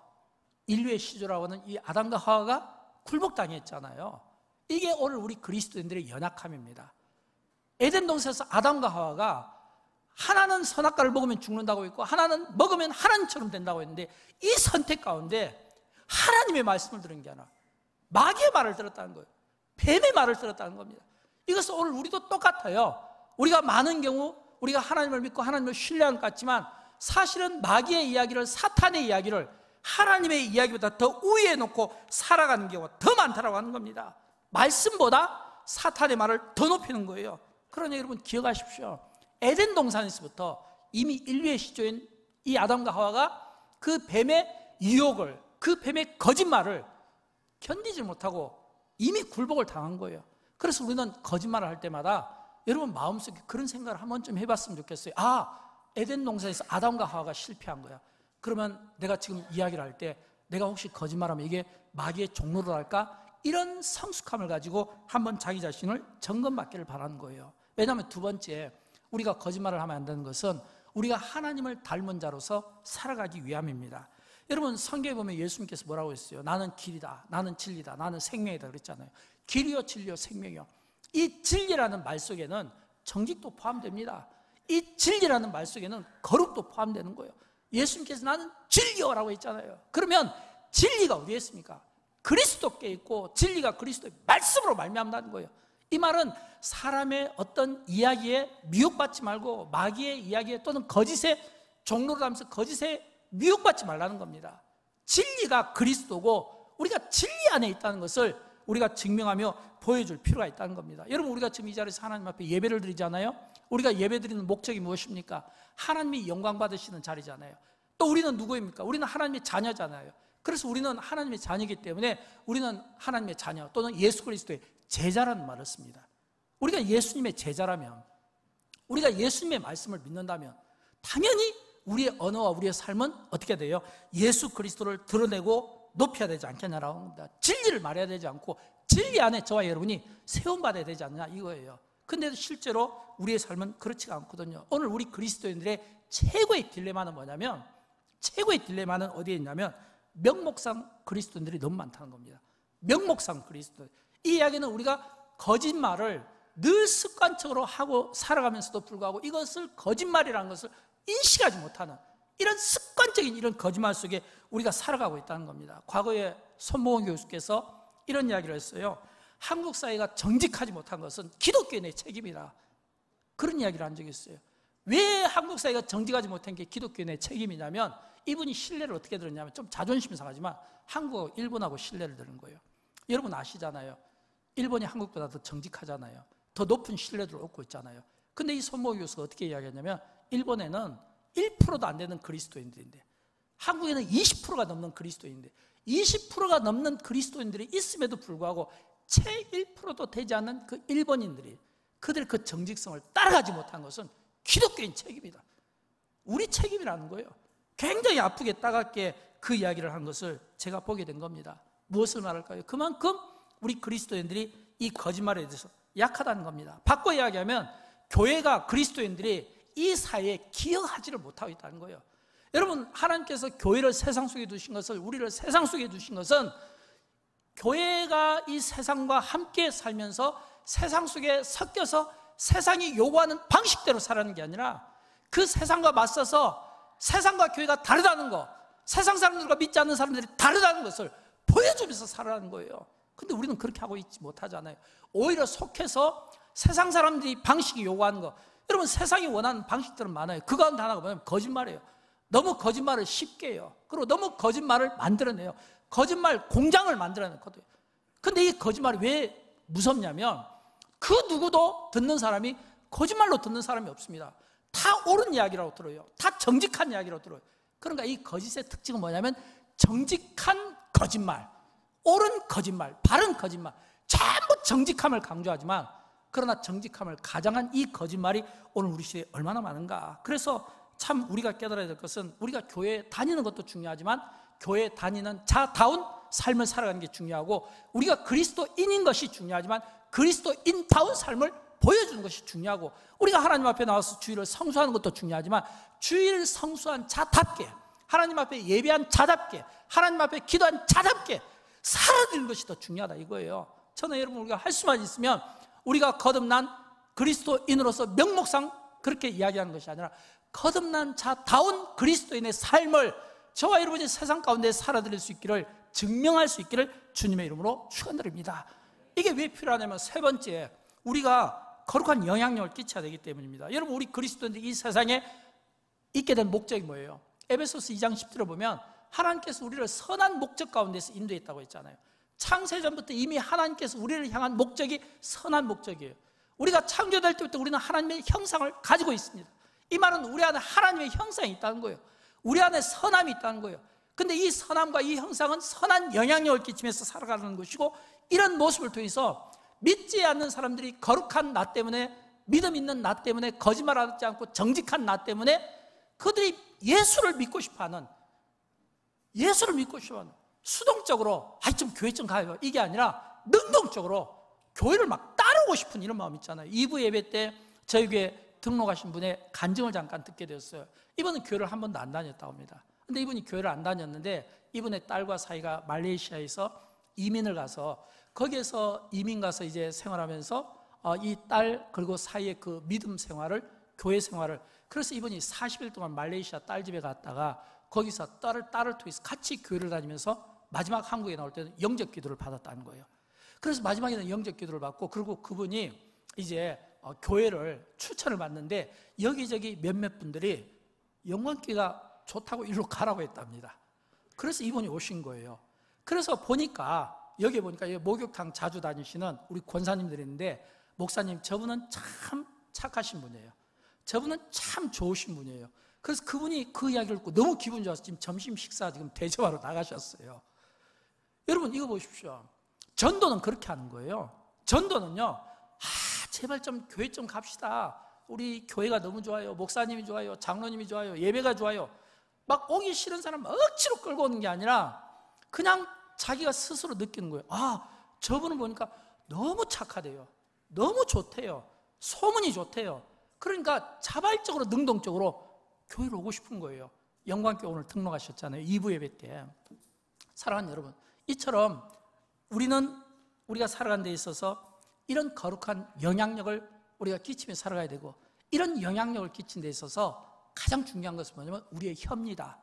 A: 인류의 시조라고 하는 이 아담과 하와가 굴복당했잖아요. 이게 오늘 우리 그리스도인들의 연약함입니다. 에덴 동산에서 아담과 하와가 하나는 선악과를 먹으면 죽는다고 했고 하나는 먹으면 하나님처럼 된다고 했는데, 이 선택 가운데 하나님의 말씀을 들은 게 아니라 마귀의 말을 들었다는 거예요. 뱀의 말을 들었다는 겁니다. 이것은 오늘 우리도 똑같아요. 우리가 많은 경우 우리가 하나님을 믿고 하나님을 신뢰하는 것 같지만 사실은 마귀의 이야기를, 사탄의 이야기를 하나님의 이야기보다 더 우위에 놓고 살아가는 경우가 더 많다고 하는 겁니다. 말씀보다 사탄의 말을 더 높이는 거예요. 그러니 여러분 기억하십시오. 에덴 동산에서부터 이미 인류의 시조인 이 아담과 하와가 그 뱀의 유혹을, 그 뱀의 거짓말을 견디지 못하고 이미 굴복을 당한 거예요. 그래서 우리는 거짓말을 할 때마다 여러분 마음속에 그런 생각을 한 번쯤 해봤으면 좋겠어요. 에덴 동산에서 아담과 하와가 실패한 거야. 그러면 내가 지금 이야기를 할 때 내가 혹시 거짓말하면 이게 마귀의 종로로 할까? 이런 성숙함을 가지고 한번 자기 자신을 점검받기를 바라는 거예요. 왜냐하면 두 번째, 우리가 거짓말을 하면 안 되는 것은 우리가 하나님을 닮은 자로서 살아가기 위함입니다. 여러분, 성경에 보면 예수님께서 뭐라고 했어요? 나는 길이다, 나는 진리다, 나는 생명이다 그랬잖아요. 길이요 진리요 생명이요. 이 진리라는 말 속에는 정직도 포함됩니다. 이 진리라는 말 속에는 거룩도 포함되는 거예요. 예수님께서 나는 진리요라고 했잖아요. 그러면 진리가 어디에 있습니까? 그리스도께 있고 진리가 그리스도의 말씀으로 말미암는다는 거예요. 이 말은 사람의 어떤 이야기에 미혹받지 말고 마귀의 이야기에 또는 거짓의 종로를 하면서 거짓에 미혹받지 말라는 겁니다. 진리가 그리스도고 우리가 진리 안에 있다는 것을 우리가 증명하며 보여줄 필요가 있다는 겁니다. 여러분, 우리가 지금 이 자리에서 하나님 앞에 예배를 드리잖아요. 우리가 예배 드리는 목적이 무엇입니까? 하나님이 영광 받으시는 자리잖아요. 또 우리는 누구입니까? 우리는 하나님의 자녀잖아요. 그래서 우리는 하나님의 자녀이기 때문에 우리는 하나님의 자녀 또는 예수 그리스도의 제자라는 말을 씁니다. 우리가 예수님의 제자라면, 우리가 예수님의 말씀을 믿는다면 당연히 우리의 언어와 우리의 삶은 어떻게 돼요? 예수 그리스도를 드러내고 높여야 되지 않겠냐라고 합니다. 진리를 말해야 되지 않고 진리 안에 저와 여러분이 세움받아야 되지 않느냐 이거예요. 근데 실제로 우리의 삶은 그렇지가 않거든요. 오늘 우리 그리스도인들의 최고의 딜레마는 뭐냐면, 최고의 딜레마는 어디에 있냐면 명목상 그리스도인들이 너무 많다는 겁니다. 명목상 그리스도. 이 이야기는 우리가 거짓말을 늘 습관적으로 하고 살아가면서도 불구하고 이것을 거짓말이라는 것을 인식하지 못하는 이런 습관적인 이런 거짓말 속에 우리가 살아가고 있다는 겁니다. 과거에 손모원 교수께서 이런 이야기를 했어요. 한국 사회가 정직하지 못한 것은 기독교인의 책임이다, 그런 이야기를 한 적이 있어요. 왜 한국 사회가 정직하지 못한 게 기독교인의 책임이냐면, 이분이 신뢰를 어떻게 들었냐면, 좀 자존심 상하지만 한국하고 일본하고 신뢰를 들은 거예요. 여러분 아시잖아요. 일본이 한국보다 더 정직하잖아요. 더 높은 신뢰도를 얻고 있잖아요. 근데 이 손모원 교수가 어떻게 이야기했냐면, 일본에는 1%도 안 되는 그리스도인들인데 한국에는 20%가 넘는 그리스도인인데 20%가 넘는 그리스도인들이 있음에도 불구하고 채 1%도 되지 않는 그 일본인들이 그들의 그 정직성을 따라가지 못한 것은 기독교인 책임이다, 우리 책임이라는 거예요. 굉장히 아프게 따갑게 그 이야기를 한 것을 제가 보게 된 겁니다. 무엇을 말할까요? 그만큼 우리 그리스도인들이 이 거짓말에 대해서 약하다는 겁니다. 바꿔 이야기하면 교회가, 그리스도인들이 이 사회에 기여하지를 못하고 있다는 거예요. 여러분, 하나님께서 교회를 세상 속에 두신 것을, 우리를 세상 속에 두신 것은 교회가 이 세상과 함께 살면서 세상 속에 섞여서 세상이 요구하는 방식대로 살아가는 게 아니라 그 세상과 맞서서 세상과 교회가 다르다는 거, 세상 사람들과 믿지 않는 사람들이 다르다는 것을 보여주면서 살아가는 거예요. 근데 우리는 그렇게 하고 있지 못하잖아요. 오히려 속해서 세상 사람들이 방식이 요구하는 거, 여러분 세상이 원하는 방식들은 많아요. 그 가운데 하나가 뭐냐면 거짓말이에요. 너무 거짓말을 쉽게 해요. 그리고 너무 거짓말을 만들어내요. 거짓말 공장을 만들어냈거든요. 근데 이 거짓말이 왜 무섭냐면, 그 누구도 듣는 사람이 거짓말로 듣는 사람이 없습니다. 다 옳은 이야기라고 들어요. 다 정직한 이야기라고 들어요. 그러니까 이 거짓의 특징은 뭐냐면 정직한 거짓말, 옳은 거짓말, 바른 거짓말, 전부 정직함을 강조하지만, 그러나 정직함을 가장한 이 거짓말이 오늘 우리 시대에 얼마나 많은가. 그래서 참 우리가 깨달아야 될 것은, 우리가 교회에 다니는 것도 중요하지만 교회에 다니는 자다운 삶을 살아가는 게 중요하고, 우리가 그리스도인인 것이 중요하지만 그리스도인다운 삶을 보여주는 것이 중요하고, 우리가 하나님 앞에 나와서 주일을 성수하는 것도 중요하지만 주일을 성수한 자답게, 하나님 앞에 예배한 자답게, 하나님 앞에 기도한 자답게 살아드리는 것이 더 중요하다 이거예요. 저는 여러분, 우리가 할 수만 있으면, 우리가 거듭난 그리스도인으로서 명목상 그렇게 이야기하는 것이 아니라 거듭난 자다운 그리스도인의 삶을 저와 여러분이 세상 가운데 살아드릴 수 있기를, 증명할 수 있기를 주님의 이름으로 축원드립니다. 이게 왜 필요하냐면, 세 번째, 우리가 거룩한 영향력을 끼쳐야 되기 때문입니다. 여러분, 우리 그리스도인들이 이 세상에 있게 된 목적이 뭐예요? 에베소서 2장 10절을 보면 하나님께서 우리를 선한 목적 가운데서 인도했다고 했잖아요. 창세전부터 이미 하나님께서 우리를 향한 목적이 선한 목적이에요. 우리가 창조될 때부터 우리는 하나님의 형상을 가지고 있습니다. 이 말은 우리 안에 하나님의 형상이 있다는 거예요. 우리 안에 선함이 있다는 거예요. 근데 이 선함과 이 형상은 선한 영향력을 끼치면서 살아가는 것이고, 이런 모습을 통해서 믿지 않는 사람들이 거룩한 나 때문에, 믿음 있는 나 때문에, 거짓말하지 않고 정직한 나 때문에 그들이 예수를 믿고 싶어하는, 예수를 믿고 싶어하는, 수동적으로 좀 교회 좀 가요 이게 아니라 능동적으로 교회를 막 따르고 싶은 이런 마음 있잖아요. 2부 예배 때 저희 교회 등록하신 분의 간증을 잠깐 듣게 되었어요. 이분은 교회를 한 번도 안 다녔다고 합니다. 근데 이분이 교회를 안 다녔는데 이분의 딸과 사이가 말레이시아에서 이민을 가서, 거기에서 이민 가서 이제 생활하면서 이 딸 그리고 사이의 그 믿음 생활을, 교회 생활을, 그래서 이분이 40일 동안 말레이시아 딸 집에 갔다가 거기서 딸을 통해서 같이 교회를 다니면서 마지막 한국에 나올 때는 영접 기도를 받았다는 거예요. 그래서 마지막에는 영접 기도를 받고, 그리고 그분이 이제 교회를 추천을 받는데 여기저기 몇몇 분들이 영광교회가 좋다고 일로 가라고 했답니다. 그래서 이분이 오신 거예요. 그래서 보니까 여기 보니까 여기 목욕탕 자주 다니시는 우리 권사님들이 있는데, 목사님 저분은 참 착하신 분이에요. 저분은 참 좋으신 분이에요. 그래서 그분이 그 이야기를 듣고 너무 기분 좋아서 지금 점심 식사 지금 대접하러 나가셨어요. 여러분 이거 보십시오. 전도는 그렇게 하는 거예요. 전도는요, 제발 좀 교회 좀 갑시다. 우리 교회가 너무 좋아요. 목사님이 좋아요. 장로님이 좋아요. 예배가 좋아요. 막 오기 싫은 사람 억지로 끌고 오는 게 아니라 그냥 자기가 스스로 느끼는 거예요. 저분은 보니까 너무 착하대요. 너무 좋대요. 소문이 좋대요. 그러니까 자발적으로 능동적으로 교회로 오고 싶은 거예요. 영광교회 오늘 등록하셨잖아요. 2부 예배 때. 사랑하는 여러분, 이처럼 우리가 살아가는 데 있어서 이런 거룩한 영향력을 우리가 끼치며 살아가야 되고, 이런 영향력을 끼친 데 있어서 가장 중요한 것은 뭐냐면 우리의 혀입니다.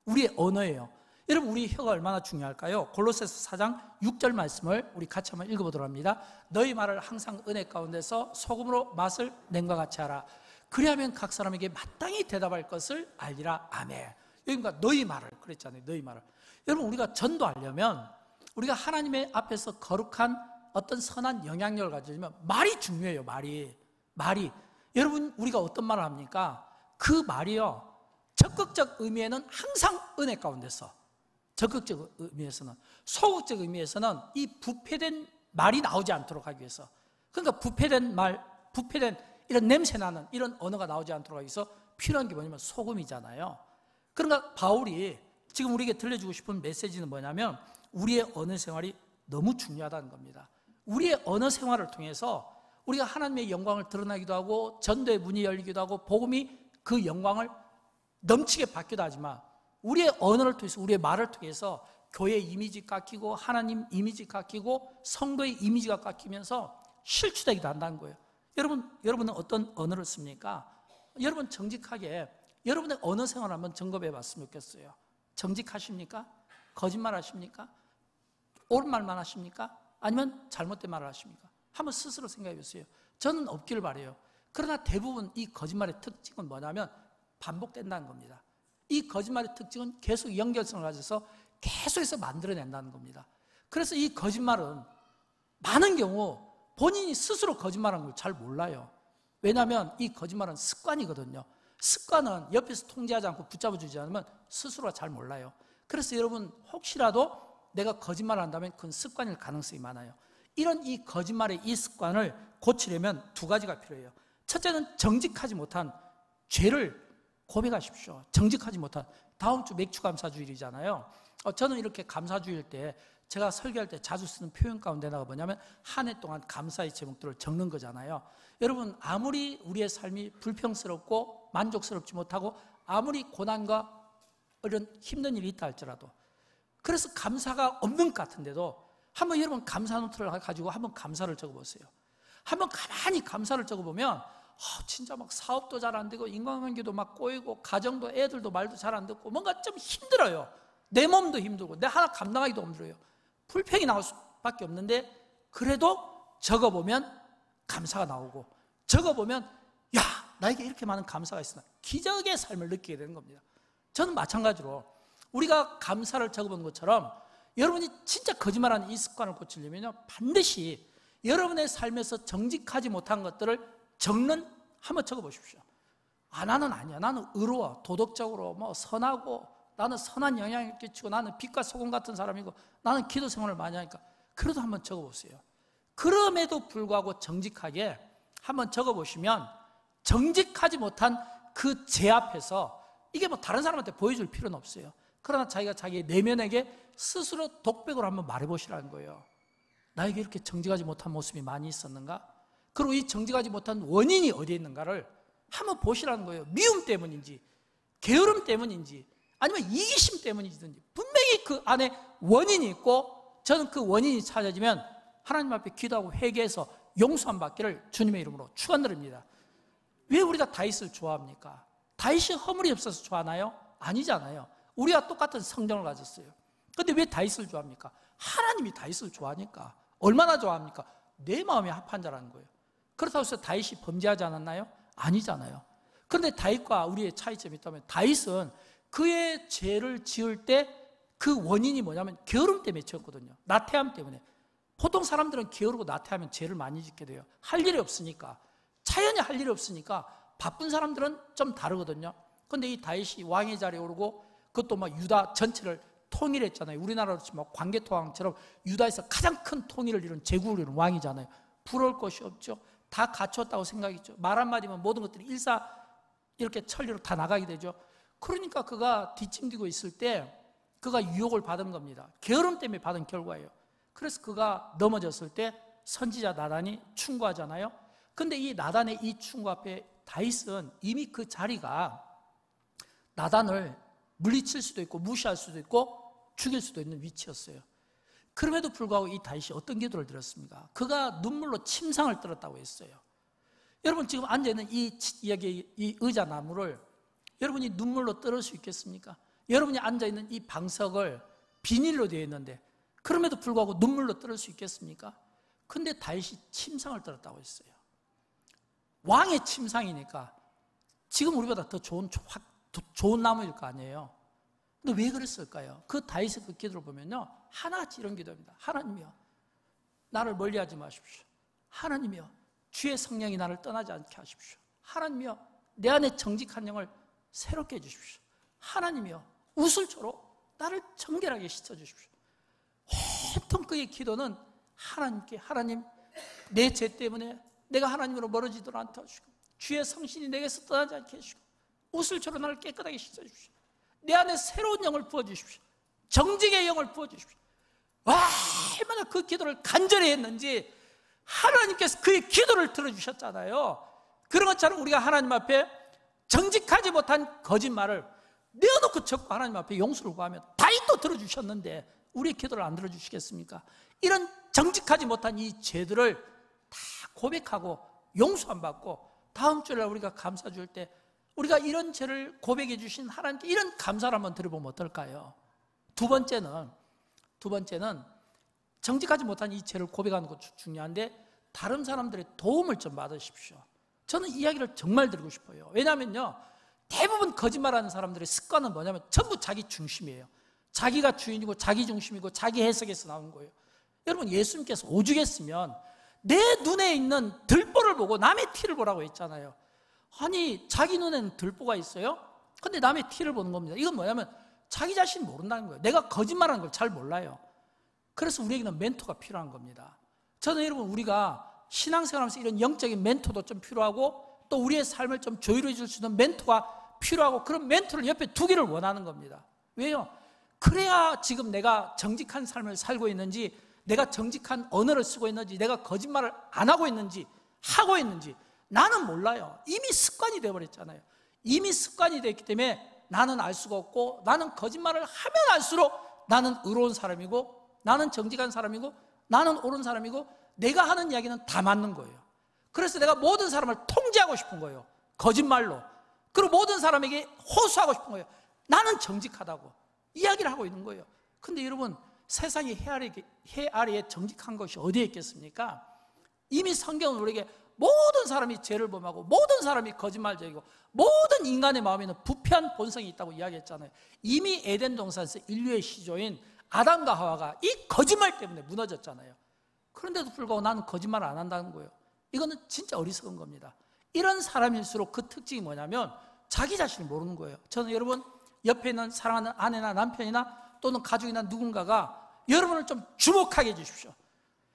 A: 우리의 언어예요. 여러분, 우리 혀가 얼마나 중요할까요? 골로새서 4장 6절 말씀을 우리 같이 한번 읽어보도록 합니다. 너희 말을 항상 은혜 가운데서 소금으로 맛을 낸과 같이 하라. 그리하면 각 사람에게 마땅히 대답할 것을 알리라. 아멘. 여기가 너희 말을 그랬잖아요. 너희 말을. 여러분, 우리가 전도하려면 우리가 하나님의 앞에서 거룩한 어떤 선한 영향력을 가지려면 말이 중요해요. 말이. 여러분, 우리가 어떤 말을 합니까? 그 말이요, 적극적 의미에는 항상 은혜 가운데서, 적극적 의미에서는, 소극적 의미에서는 이 부패된 말이 나오지 않도록 하기 위해서, 그러니까 부패된 이런 냄새나는 이런 언어가 나오지 않도록 하기 위해서 필요한 게 뭐냐면 소금이잖아요. 그러니까 바울이 지금 우리에게 들려주고 싶은 메시지는 뭐냐면 우리의 언어 생활이 너무 중요하다는 겁니다. 우리의 언어 생활을 통해서 우리가 하나님의 영광을 드러나기도 하고 전도의 문이 열리기도 하고 복음이 그 영광을 넘치게 받기도 하지만, 우리의 언어를 통해서, 우리의 말을 통해서 교회의 이미지 깎이고 하나님 이미지 깎이고 성도의 이미지가 깎이면서 실추되기도 한다는 거예요. 여러분은 어떤 언어를 씁니까? 여러분 정직하게 여러분의 언어 생활을 한번 점검해 봤으면 좋겠어요. 정직하십니까? 거짓말 하십니까? 옳은 말만 하십니까? 아니면 잘못된 말을 하십니까? 한번 스스로 생각해 보세요. 저는 없기를 바라요. 그러나 대부분 이 거짓말의 특징은 뭐냐면 반복된다는 겁니다. 이 거짓말의 특징은 계속 연결성을 가져서 계속해서 만들어낸다는 겁니다. 그래서 이 거짓말은 많은 경우 본인이 스스로 거짓말하는 걸 잘 몰라요. 왜냐하면 이 거짓말은 습관이거든요. 습관은 옆에서 통제하지 않고 붙잡아주지 않으면 스스로가 잘 몰라요. 그래서 여러분, 혹시라도 내가 거짓말을 한다면 그건 습관일 가능성이 많아요. 이런 이 거짓말의 이 습관을 고치려면 두 가지가 필요해요. 첫째는 정직하지 못한 죄를 고백하십시오. 정직하지 못한. 다음 주 맥주 감사주일이잖아요. 저는 이렇게 감사주일 때 제가 설교할 때 자주 쓰는 표현 가운데다가 뭐냐면 한 해 동안 감사의 제목들을 적는 거잖아요. 여러분, 아무리 우리의 삶이 불평스럽고 만족스럽지 못하고 아무리 고난과 이런 힘든 일이 있다 할지라도, 그래서 감사가 없는 것 같은데도 한번 여러분 감사 노트를 가지고 한번 감사를 적어보세요. 한번 가만히 감사를 적어보면 진짜 막 사업도 잘 안 되고 인간관계도 막 꼬이고 가정도 애들도 말도 잘 안 듣고 뭔가 좀 힘들어요. 내 몸도 힘들고 내 하나 감당하기도 힘들어요. 불평이 나올 수밖에 없는데, 그래도 적어보면 감사가 나오고, 적어보면 야, 나에게 이렇게 많은 감사가 있으나 기적의 삶을 느끼게 되는 겁니다. 저는 마찬가지로 우리가 감사를 적어본 것처럼 여러분이 진짜 거짓말하는 이 습관을 고치려면요, 반드시 여러분의 삶에서 정직하지 못한 것들을 한번 적어보십시오. 나는 아니야. 나는 의로워. 도덕적으로 선하고, 나는 선한 영향을 끼치고, 나는 빛과 소금 같은 사람이고, 나는 기도 생활을 많이 하니까. 그래도 한번 적어보세요. 그럼에도 불구하고 정직하게 한번 적어보시면 정직하지 못한 그 죄 앞에서 이게 다른 사람한테 보여줄 필요는 없어요. 그러나 자기가 자기의 내면에게 스스로 독백으로 한번 말해보시라는 거예요. 나에게 이렇게 정직하지 못한 모습이 많이 있었는가? 그리고 이 정직하지 못한 원인이 어디에 있는가를 한번 보시라는 거예요. 미움 때문인지, 게으름 때문인지, 아니면 이기심 때문이든지 분명히 그 안에 원인이 있고, 저는 그 원인이 찾아지면 하나님 앞에 기도하고 회개해서 용서함 받기를 주님의 이름으로 축원드립니다. 왜 우리가 다윗을 좋아합니까? 다윗이 허물이 없어서 좋아하나요? 아니잖아요. 우리가 똑같은 성정을 가졌어요. 그런데 왜 다윗을 좋아합니까? 하나님이 다윗을 좋아하니까. 얼마나 좋아합니까? 내 마음에 합한 자라는 거예요. 그렇다고 해서 다윗이 범죄하지 않았나요? 아니잖아요. 그런데 다윗과 우리의 차이점이 있다면, 다윗은 그의 죄를 지을 때 그 원인이 뭐냐면 게으름 때문에 지었거든요. 나태함 때문에. 보통 사람들은 게으르고 나태하면 죄를 많이 짓게 돼요. 할 일이 없으니까. 자연히 할 일이 없으니까 바쁜 사람들은 좀 다르거든요. 근데 이 다윗이 왕의 자리에 오르고 그것도 막 유다 전체를 통일했잖아요. 우리나라로 치면 광개토왕처럼 유다에서 가장 큰 통일을 이룬 제국을 이룬 왕이잖아요. 부러울 것이 없죠. 다 갖췄다고 생각했죠. 말 한마디면 모든 것들이 이렇게 천리로 다 나가게 되죠. 그러니까 그가 뒷짐지고 있을 때 그가 유혹을 받은 겁니다. 게으름 때문에 받은 결과예요. 그래서 그가 넘어졌을 때 선지자 나단이 충고하잖아요. 근데 이 나단의 이 충고 앞에 다윗은 이미 그 자리가 나단을 물리칠 수도 있고 무시할 수도 있고 죽일 수도 있는 위치였어요. 그럼에도 불구하고 이 다윗이 어떤 기도를 드렸습니까? 그가 눈물로 침상을 떨었다고 했어요. 여러분 지금 앉아있는 이 의자 나무를 여러분이 눈물로 떨을 수 있겠습니까? 여러분이 앉아있는 이 방석을 비닐로 되어 있는데 그럼에도 불구하고 눈물로 떨을 수 있겠습니까? 근데 다윗이 침상을 떨었다고 했어요. 왕의 침상이니까 지금 우리보다 더 좋은 나무일 거 아니에요. 근데 왜 그랬을까요? 그 다윗의 그 기도를 보면요, 하나같이 이런 기도입니다. 하나님이여, 나를 멀리하지 마십시오. 하나님이여, 주의 성령이 나를 떠나지 않게 하십시오. 하나님이여, 내 안에 정직한 영을 새롭게 해주십시오. 하나님이여, 우슬초로 나를 정결하게 씻어주십시오. 온통 그의 기도는 하나님께, 하나님, 내 죄 때문에 내가 하나님으로 멀어지도록 않게 하시고 주의 성신이 내게서 떠나지 않게 하시고 우슬초로 나를 깨끗하게 씻어주십시오. 내 안에 새로운 영을 부어주십시오. 정직의 영을 부어주십시오. 와, 얼마나 그 기도를 간절히 했는지 하나님께서 그의 기도를 들어주셨잖아요. 그런 것처럼 우리가 하나님 앞에 정직하지 못한 거짓말을 내어놓고 적고 하나님 앞에 용서를 구하면 다윗도 들어주셨는데 우리의 기도를 안 들어주시겠습니까? 이런 정직하지 못한 이 죄들을 다 고백하고 용서 안 받고 다음 주일날 우리가 감사 줄 때 우리가 이런 죄를 고백해 주신 하나님께 이런 감사를 한번 드려보면 어떨까요? 두 번째는 정직하지 못한 이 죄를 고백하는 것도 중요한데 다른 사람들의 도움을 좀 받으십시오. 저는 이야기를 정말 드리고 싶어요. 왜냐하면요, 대부분 거짓말하는 사람들의 습관은 뭐냐면 전부 자기 중심이에요. 자기가 주인이고 자기 중심이고 자기 해석에서 나온 거예요. 여러분, 예수님께서 오죽했으면 내 눈에 있는 들보를 보고 남의 티를 보라고 했잖아요. 아니, 자기 눈에는 들보가 있어요? 근데 남의 티를 보는 겁니다. 이건 뭐냐면 자기 자신이 모른다는 거예요. 내가 거짓말하는 걸 잘 몰라요. 그래서 우리에게는 멘토가 필요한 겁니다. 저는 여러분, 우리가 신앙생활하면서 이런 영적인 멘토도 좀 필요하고 또 우리의 삶을 좀 조율해 줄 수 있는 멘토가 필요하고 그런 멘토를 옆에 두기를 원하는 겁니다. 왜요? 그래야 지금 내가 정직한 삶을 살고 있는지, 내가 정직한 언어를 쓰고 있는지, 내가 거짓말을 안 하고 있는지, 하고 있는지 나는 몰라요. 이미 습관이 되어버렸잖아요. 이미 습관이 됐기 때문에 나는 알 수가 없고, 나는 거짓말을 하면 할수록 나는 의로운 사람이고, 나는 정직한 사람이고, 나는 옳은 사람이고, 내가 하는 이야기는 다 맞는 거예요. 그래서 내가 모든 사람을 통제하고 싶은 거예요. 거짓말로. 그리고 모든 사람에게 호소하고 싶은 거예요. 나는 정직하다고 이야기를 하고 있는 거예요. 근데 여러분, 세상의 해 아래에 정직한 것이 어디에 있겠습니까? 이미 성경은 우리에게 모든 사람이 죄를 범하고 모든 사람이 거짓말쟁이고 모든 인간의 마음에는 부패한 본성이 있다고 이야기했잖아요. 이미 에덴 동산에서 인류의 시조인 아담과 하와가 이 거짓말 때문에 무너졌잖아요. 그런데도 불구하고 나는 거짓말을 안 한다는 거예요. 이거는 진짜 어리석은 겁니다. 이런 사람일수록 그 특징이 뭐냐면 자기 자신을 모르는 거예요. 저는 여러분, 옆에 있는 사랑하는 아내나 남편이나 또는 가족이나 누군가가 여러분을 좀 주목하게 해주십시오.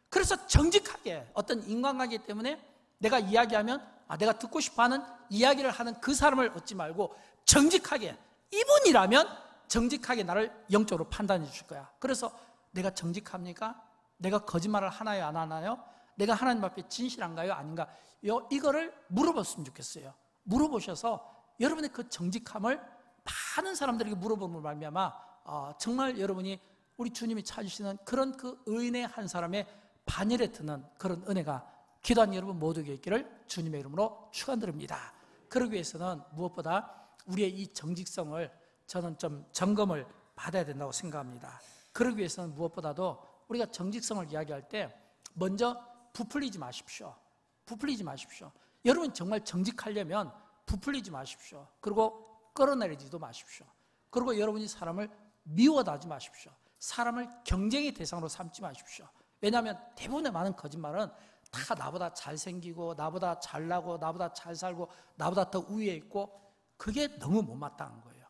A: 그래서 정직하게 어떤 인간관계 때문에 내가 이야기하면 내가 듣고 싶어하는 이야기를 하는 그 사람을 얻지 말고 정직하게, 이분이라면 정직하게 나를 영적으로 판단해 주실 거야. 그래서 내가 정직합니까? 내가 거짓말을 하나요, 안 하나요? 내가 하나님 앞에 진실한가요, 아닌가? 이거를 물어봤으면 좋겠어요. 물어보셔서 여러분의 그 정직함을 많은 사람들에게 물어보는 말미암아 정말 여러분이 우리 주님이 찾으시는 그런 그 의인의 한 사람의 반열에 드는 그런 은혜가 기도한 여러분 모두에게 있기를 주님의 이름으로 축원드립니다. 그러기 위해서는 무엇보다 우리의 이 정직성을 저는 좀 점검을 받아야 된다고 생각합니다. 그러기 위해서는 무엇보다도 우리가 정직성을 이야기할 때 먼저 부풀리지 마십시오. 부풀리지 마십시오. 여러분 정말 정직하려면 부풀리지 마십시오. 그리고 끌어내리지도 마십시오. 그리고 여러분이 사람을 미워하지 마십시오. 사람을 경쟁의 대상으로 삼지 마십시오. 왜냐하면 대부분의 많은 거짓말은 다 나보다 잘생기고 나보다 잘나고 나보다 잘 살고 나보다 더 위에 있고, 그게 너무 못마땅한 거예요.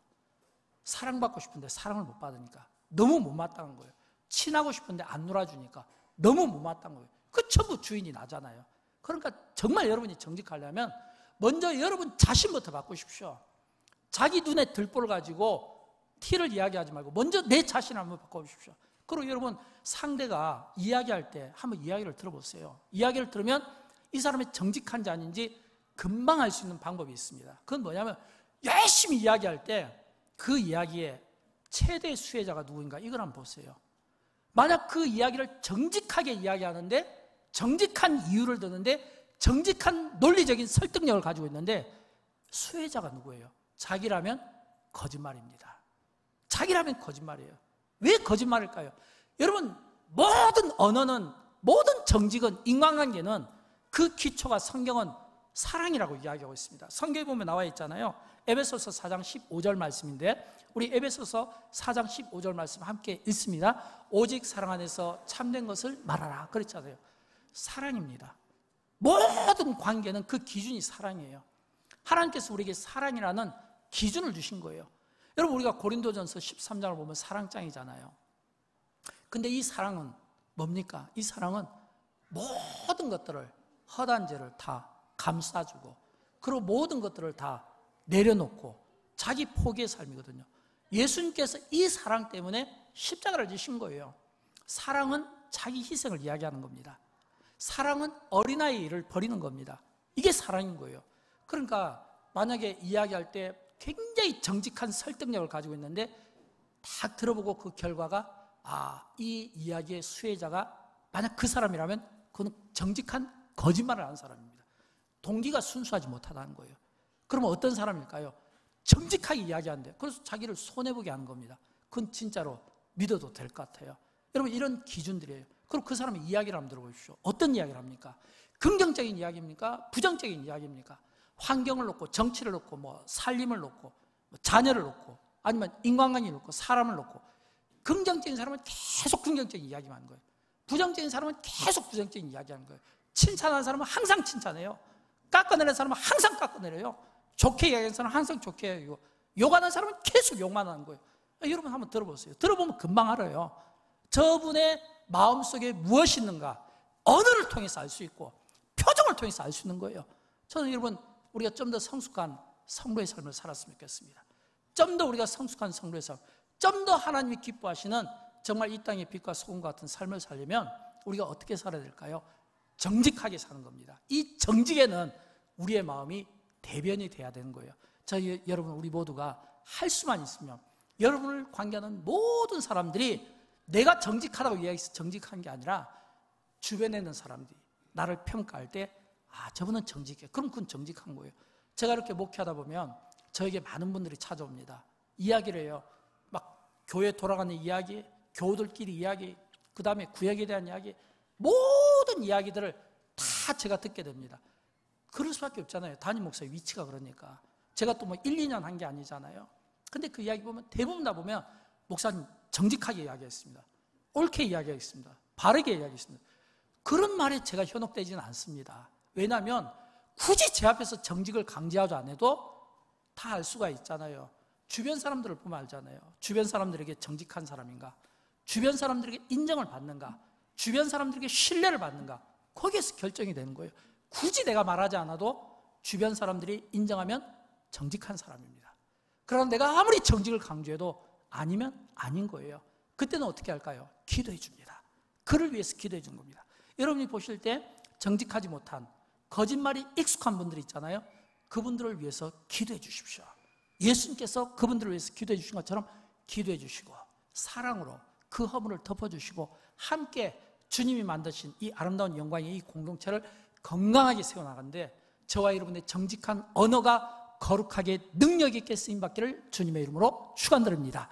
A: 사랑받고 싶은데 사랑을 못 받으니까 너무 못마땅한 거예요. 친하고 싶은데 안 놀아주니까 너무 못마땅한 거예요. 그 전부 주인이 나잖아요. 그러니까 정말 여러분이 정직하려면 먼저 여러분 자신부터 바꾸십시오. 자기 눈에 들보를 가지고 티를 이야기하지 말고 먼저 내 자신을 한번 바꿔보십시오. 그리고 여러분, 상대가 이야기할 때 한번 이야기를 들어보세요. 이야기를 들으면 이 사람이 정직한지 아닌지 금방 알 수 있는 방법이 있습니다. 그건 뭐냐면, 열심히 이야기할 때 그 이야기의 최대 수혜자가 누구인가, 이걸 한번 보세요. 만약 그 이야기를 정직하게 이야기하는데, 정직한 이유를 드는데, 정직한 논리적인 설득력을 가지고 있는데, 수혜자가 누구예요? 자기라면 거짓말입니다. 자기라면 거짓말이에요. 왜 거짓말일까요? 여러분, 모든 언어는, 모든 정직은, 인간관계는 그 기초가, 성경은 사랑이라고 이야기하고 있습니다. 성경에 보면 나와 있잖아요. 에베소서 4장 15절 말씀인데, 우리 에베소서 4장 15절 말씀 함께 읽습니다. 오직 사랑 안에서 참된 것을 말하라 그랬잖아요. 사랑입니다. 모든 관계는 그 기준이 사랑이에요. 하나님께서 우리에게 사랑이라는 기준을 주신 거예요. 여러분, 우리가 고린도전서 13장을 보면 사랑장이잖아요. 근데 이 사랑은 뭡니까? 이 사랑은 모든 것들을, 허다한 죄를 다 감싸주고, 그리고 모든 것들을 다 내려놓고 자기 포기의 삶이거든요. 예수님께서 이 사랑 때문에 십자가를 지신 거예요. 사랑은 자기 희생을 이야기하는 겁니다. 사랑은 어린아이의 일을 버리는 겁니다. 이게 사랑인 거예요. 그러니까 만약에 이야기할 때 굉장히 정직한 설득력을 가지고 있는데, 딱 들어보고 그 결과가, 이 이야기의 수혜자가 만약 그 사람이라면 그건 정직한 거짓말을 하는 사람입니다. 동기가 순수하지 못하다는 거예요. 그러면 어떤 사람일까요? 정직하게 이야기하는데, 그래서 자기를 손해보게 하는 겁니다. 그건 진짜로 믿어도 될 것 같아요. 여러분, 이런 기준들이에요. 그럼 그 사람의 이야기를 한번 들어보십시오. 어떤 이야기를 합니까? 긍정적인 이야기입니까? 부정적인 이야기입니까? 환경을 놓고, 정치를 놓고, 살림을 놓고, 자녀를 놓고, 아니면 인간관계를 놓고, 사람을 놓고. 긍정적인 사람은 계속 긍정적인 이야기만 하는 거예요. 부정적인 사람은 계속 부정적인 이야기하는 거예요. 칭찬하는 사람은 항상 칭찬해요. 깎아내리는 사람은 항상 깎아내려요. 좋게 이야기하는 사람은 항상 좋게 이야기하고, 욕하는 사람은 계속 욕만 하는 거예요. 여러분 한번 들어보세요. 들어보면 금방 알아요. 저분의 마음속에 무엇이 있는가, 언어를 통해서 알 수 있고 표정을 통해서 알 수 있는 거예요. 저는 여러분, 우리가 좀 더 성숙한 성도의 삶을 살았으면 좋겠습니다. 좀 더 우리가 성숙한 성도의 삶, 좀 더 하나님이 기뻐하시는 정말 이 땅의 빛과 소금 같은 삶을 살려면 우리가 어떻게 살아야 될까요? 정직하게 사는 겁니다. 이 정직에는 우리의 마음이 대변이 돼야 되는 거예요. 여러분, 우리 모두가 할 수만 있으면, 여러분을 관계하는 모든 사람들이 내가 정직하다고 이야기해서 정직한 게 아니라, 주변에 있는 사람들이 나를 평가할 때, 저분은 정직해. 그럼 그건 정직한 거예요. 제가 이렇게 목회하다 보면 저에게 많은 분들이 찾아옵니다. 이야기를 해요. 막 교회 돌아가는 이야기, 교우들끼리 이야기, 그 다음에 구약에 대한 이야기, 모든 이야기들을 다 제가 듣게 됩니다. 그럴 수밖에 없잖아요. 담임 목사의 위치가 그러니까. 제가 또 1, 2년 한 게 아니잖아요. 근데 그 이야기 보면 대부분 다 보면 목사님 정직하게 이야기했습니다. 옳게 이야기했습니다. 바르게 이야기했습니다. 그런 말에 제가 현혹되지는 않습니다. 왜냐하면 굳이 제 앞에서 정직을 강제하지 않아도 다 알 수가 있잖아요. 주변 사람들을 보면 알잖아요. 주변 사람들에게 정직한 사람인가, 주변 사람들에게 인정을 받는가, 주변 사람들에게 신뢰를 받는가, 거기에서 결정이 되는 거예요. 굳이 내가 말하지 않아도 주변 사람들이 인정하면 정직한 사람입니다. 그러나 내가 아무리 정직을 강조해도 아니면 아닌 거예요. 그때는 어떻게 할까요? 기도해 줍니다. 그를 위해서 기도해 준 겁니다. 여러분이 보실 때 정직하지 못한, 거짓말이 익숙한 분들 있잖아요. 그분들을 위해서 기도해 주십시오. 예수님께서 그분들을 위해서 기도해 주신 것처럼 기도해 주시고, 사랑으로 그 허물을 덮어주시고, 함께 주님이 만드신 이 아름다운 영광의 이 공동체를 건강하게 세워나가는데, 저와 여러분의 정직한 언어가 거룩하게 능력 있게 쓰임받기를 주님의 이름으로 축원드립니다.